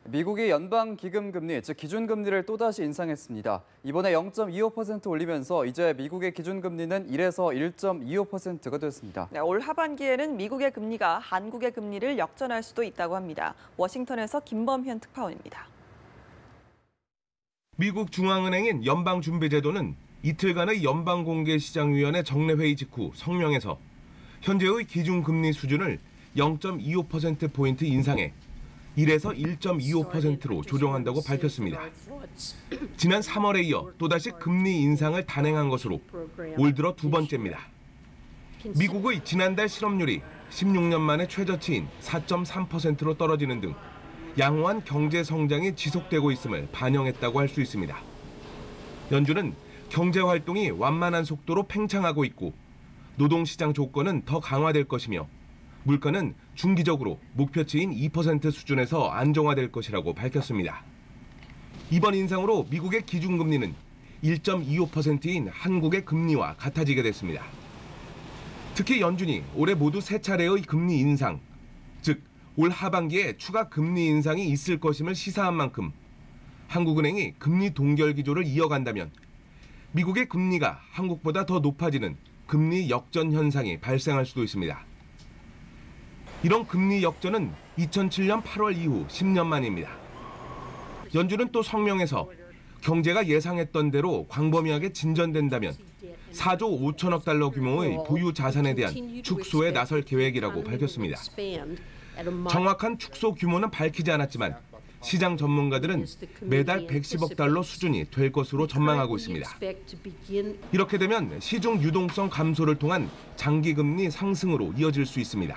미국이 연방기금금리, 즉 기준금리를 또다시 인상했습니다. 이번에 0.25% 올리면서 이제 미국의 기준금리는 1에서 1.25%가 됐습니다. 네, 올 하반기에는 미국의 금리가 한국의 금리를 역전할 수도 있다고 합니다. 워싱턴에서 김범현 특파원입니다. 미국 중앙은행인 연방준비제도는 이틀간의 연방공개시장위원회 정례회의 직후 성명에서 현재의 기준금리 수준을 0.25%포인트 인상해 1에서 1.25%로 조정한다고 밝혔습니다. 지난 3월에 이어 또다시 금리 인상을 단행한 것으로 올 들어 두 번째입니다. 미국의 지난달 실업률이 16년 만에 최저치인 4.3%로 떨어지는 등 양호한 경제 성장이 지속되고 있음을 반영했다고 할 수 있습니다. 연준은 경제 활동이 완만한 속도로 팽창하고 있고 노동시장 조건은 더 강화될 것이며 물가는 중기적으로 목표치인 2% 수준에서 안정화될 것이라고 밝혔습니다. 이번 인상으로 미국의 기준금리는 1.25%인 한국의 금리와 같아지게 됐습니다. 특히 연준이 올해 모두 세 차례의 금리 인상, 즉 올 하반기에 추가 금리 인상이 있을 것임을 시사한 만큼 한국은행이 금리 동결 기조를 이어간다면 미국의 금리가 한국보다 더 높아지는 금리 역전 현상이 발생할 수도 있습니다. 이런 금리 역전은 2007년 8월 이후 10년 만입니다. 연준은 또 성명에서 경제가 예상했던 대로 광범위하게 진전된다면 4조 5천억 달러 규모의 보유 자산에 대한 축소에 나설 계획이라고 밝혔습니다. 정확한 축소 규모는 밝히지 않았지만 시장 전문가들은 매달 110억 달러 수준이 될 것으로 전망하고 있습니다. 이렇게 되면 시중 유동성 감소를 통한 장기금리 상승으로 이어질 수 있습니다.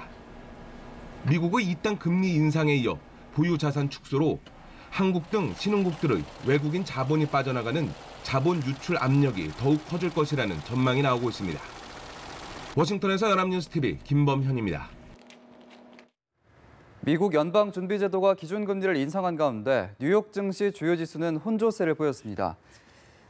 미국의 이딴 금리 인상에 이어 보유 자산 축소로 한국 등 신흥국들의 외국인 자본이 빠져나가는 자본 유출 압력이 더욱 커질 것이라는 전망이 나오고 있습니다. 워싱턴에서 연합뉴스TV 김범현입니다. 미국 연방준비제도가 기준금리를 인상한 가운데 뉴욕 증시 주요 지수는 혼조세를 보였습니다.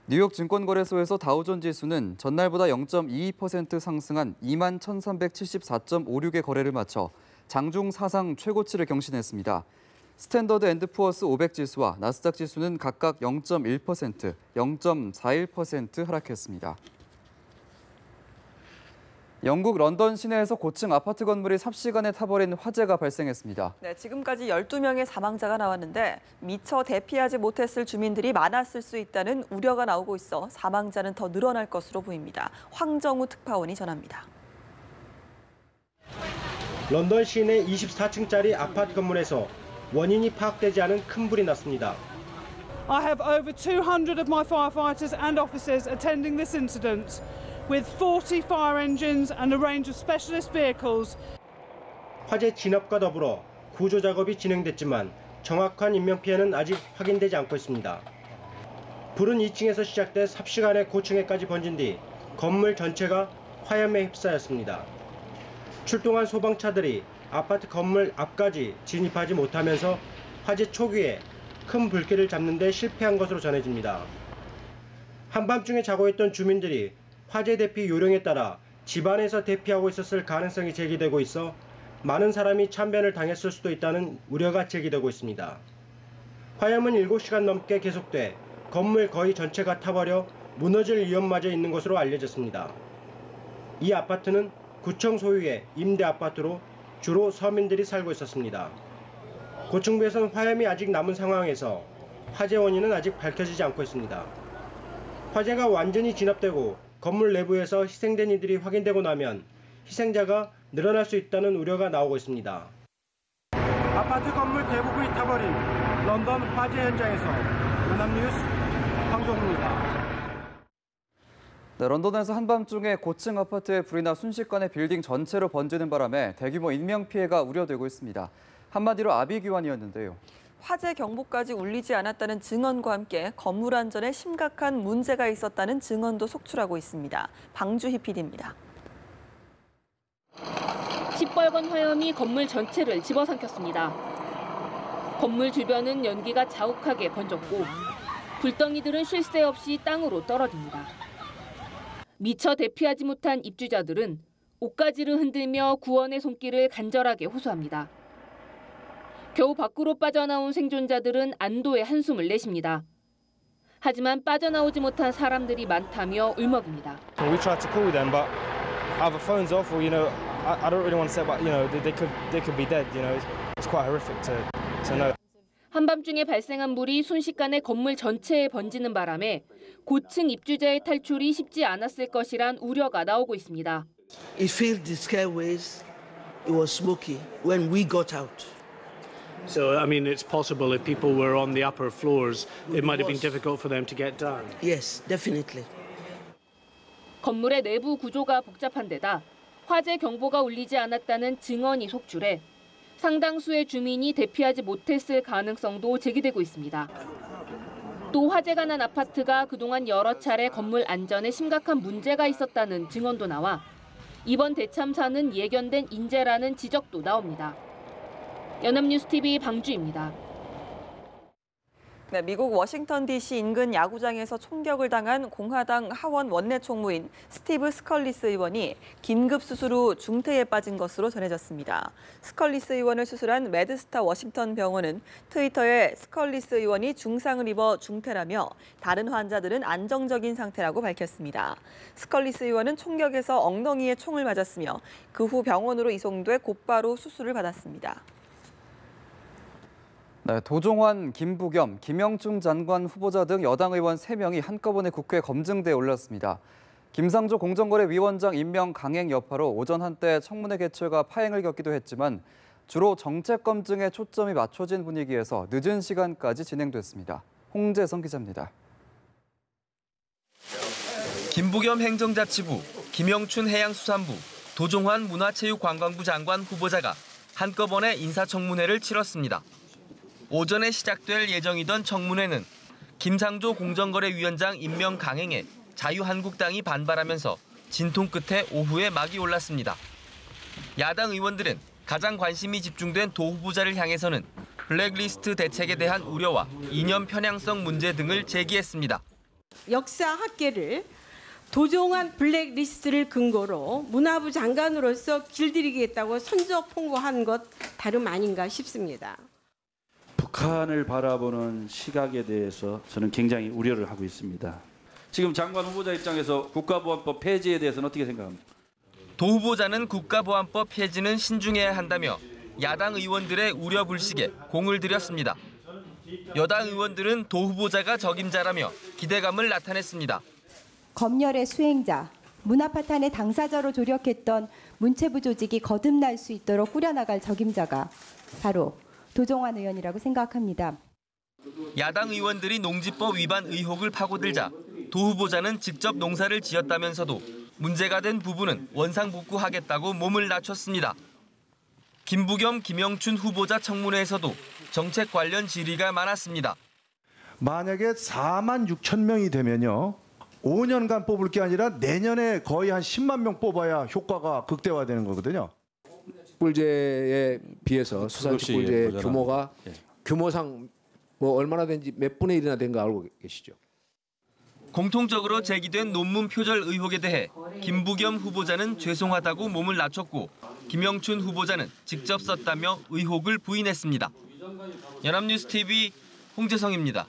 뉴욕 증권거래소에서 다우존 지수는 전날보다 0.22% 상승한 21,374.56의 거래를 마쳐 장중 사상 최고치를 경신했습니다. 스탠더드 앤드 푸어스 500 지수와 나스닥 지수는 각각 0.1%, 0.41% 하락했습니다. 영국 런던 시내에서 고층 아파트 건물이 삽시간에 타버린 화재가 발생했습니다. 네, 지금까지 12명의 사망자가 나왔는데 미처 대피하지 못했을 주민들이 많았을 수 있다는 우려가 나오고 있어 사망자는 더 늘어날 것으로 보입니다. 황정우 특파원이 전합니다. 런던 시내 24층짜리 아파트 건물에서 원인이 파악되지 않은 큰 불이 났습니다. I have over 200 of my firefighters and officers attending this incident. With 40 fire engines and a range of specialist vehicles. 화재 진압과 더불어 구조 작업이 진행됐지만 정확한 인명피해는 아직 확인되지 않고 있습니다. 불은 2층에서 시작돼 삽시간에 고층에까지 번진 뒤 건물 전체가 화염에 휩싸였습니다. 출동한 소방차들이 아파트 건물 앞까지 진입하지 못하면서 화재 초기에 큰 불길을 잡는 데 실패한 것으로 전해집니다. 한밤중에 자고 있던 주민들이 화재 대피 요령에 따라 집안에서 대피하고 있었을 가능성이 제기되고 있어 많은 사람이 참변을 당했을 수도 있다는 우려가 제기되고 있습니다. 화염은 7시간 넘게 계속돼 건물 거의 전체가 타버려 무너질 위험마저 있는 것으로 알려졌습니다. 이 아파트는 구청 소유의 임대 아파트로 주로 서민들이 살고 있었습니다. 고층부에서는 화염이 아직 남은 상황에서 화재 원인은 아직 밝혀지지 않고 있습니다. 화재가 완전히 진압되고 건물 내부에서 희생된 이들이 확인되고 나면 희생자가 늘어날 수 있다는 우려가 나오고 있습니다. 아파트 건물 대부분이 타버린 런던 화재 현장에서 연합뉴스 황정우입니다. 네, 런던에서 한밤중에 고층 아파트에 불이 나 순식간에 빌딩 전체로 번지는 바람에 대규모 인명피해가 우려되고 있습니다. 한마디로 아비규환이었는데요. 화재 경보까지 울리지 않았다는 증언과 함께 건물 안전에 심각한 문제가 있었다는 증언도 속출하고 있습니다. 방주희 PD입니다. 시뻘건 화염이 건물 전체를 집어삼켰습니다. 건물 주변은 연기가 자욱하게 번졌고 불덩이들은 쉴 새 없이 땅으로 떨어집니다. 미처 대피하지 못한 입주자들은 옷가지를 흔들며 구원의 손길을 간절하게 호소합니다. 겨우 밖으로 빠져나온 생존자들은 안도의 한숨을 내쉽니다. 하지만 빠져나오지 못한 사람들이 많다며 울먹입니다. We tried to call them, but either phones off or I don't really want to say, but they could be dead. It's quite horrific to know. 한밤중에 발생한 불이 순식간에 건물 전체에 번지는 바람에 고층 입주자의 탈출이 쉽지 않았을 것이란 우려가 나오고 있습니다. It filled the stairways. It was smoky when we got out. So, I mean, it's possible if people were on the upper floors, it might have been difficult for them to get down. Yes, definitely. 건물의 내부 구조가 복잡한 데다 화재 경보가 울리지 않았다는 증언이 속출해 상당수의 주민이 대피하지 못했을 가능성도 제기되고 있습니다. 또 화재가 난 아파트가 그동안 여러 차례 건물 안전에 심각한 문제가 있었다는 증언도 나와 이번 대참사는 예견된 인재라는 지적도 나옵니다. 연합뉴스TV 방주입니다. 네, 미국 워싱턴 DC 인근 야구장에서 총격을 당한 공화당 하원 원내 총무인 스티브 스컬리스 의원이 긴급 수술 후 중태에 빠진 것으로 전해졌습니다. 스컬리스 의원을 수술한 매드스타 워싱턴 병원은 트위터에 스컬리스 의원이 중상을 입어 중태라며 다른 환자들은 안정적인 상태라고 밝혔습니다. 스컬리스 의원은 총격에서 엉덩이에 총을 맞았으며 그 후 병원으로 이송돼 곧바로 수술을 받았습니다. 네, 도종환, 김부겸, 김영춘 장관 후보자 등 여당 의원 3명이 한꺼번에 국회 검증대에 올랐습니다. 김상조 공정거래위원장 임명 강행 여파로 오전 한때 청문회 개최가 파행을 겪기도 했지만 주로 정책 검증에 초점이 맞춰진 분위기에서 늦은 시간까지 진행됐습니다. 홍재성 기자입니다. 김부겸 행정자치부, 김영춘 해양수산부, 도종환 문화체육관광부 장관 후보자가 한꺼번에 인사청문회를 치렀습니다. 오전에 시작될 예정이던 청문회는 김상조 공정거래위원장 임명 강행에 자유한국당이 반발하면서 진통 끝에 오후에 막이 올랐습니다. 야당 의원들은 가장 관심이 집중된 도 후보자를 향해서는 블랙리스트 대책에 대한 우려와 이념 편향성 문제 등을 제기했습니다. 역사 학계를 도종환 블랙리스트를 근거로 문화부 장관으로서 길들이겠다고 선적 통보한 것 다름 아닌가 싶습니다. 북한을 바라보는 시각에 대해서 저는 굉장히 우려를 하고 있습니다. 지금 장관 후보자 입장에서 국가보안법 폐지에 대해서는 어떻게 생각합니까? 도 후보자는 국가보안법 폐지는 신중해야 한다며 야당 의원들의 우려 불식에 공을 들였습니다. 여당 의원들은 도 후보자가 적임자라며 기대감을 나타냈습니다. 검열의 수행자, 문화파탄의 당사자로 조력했던 문체부 조직이 거듭날 수 있도록 꾸려나갈 적임자가 바로 도종환 의원이라고 생각합니다. 야당 의원들이 농지법 위반 의혹을 파고들자 도 후보자는 직접 농사를 지었다면서도 문제가 된 부분은 원상복구하겠다고 몸을 낮췄습니다. 김부겸, 김영춘 후보자 청문회에서도 정책 관련 질의가 많았습니다. 만약에 4만 6천 명이 되면요. 5년간 뽑을 게 아니라 내년에 거의 한 10만 명 뽑아야 효과가 극대화되는 거거든요. 꿀제에 비해서 수산식 꿀제의 규모가 규모상 뭐 얼마나 된지 몇 분의 1이나 된 거 알고 계시죠? 공통적으로 제기된 논문 표절 의혹에 대해 김부겸 후보자는 죄송하다고 몸을 낮췄고 김영춘 후보자는 직접 썼다며 의혹을 부인했습니다. 연합뉴스TV 홍재성입니다.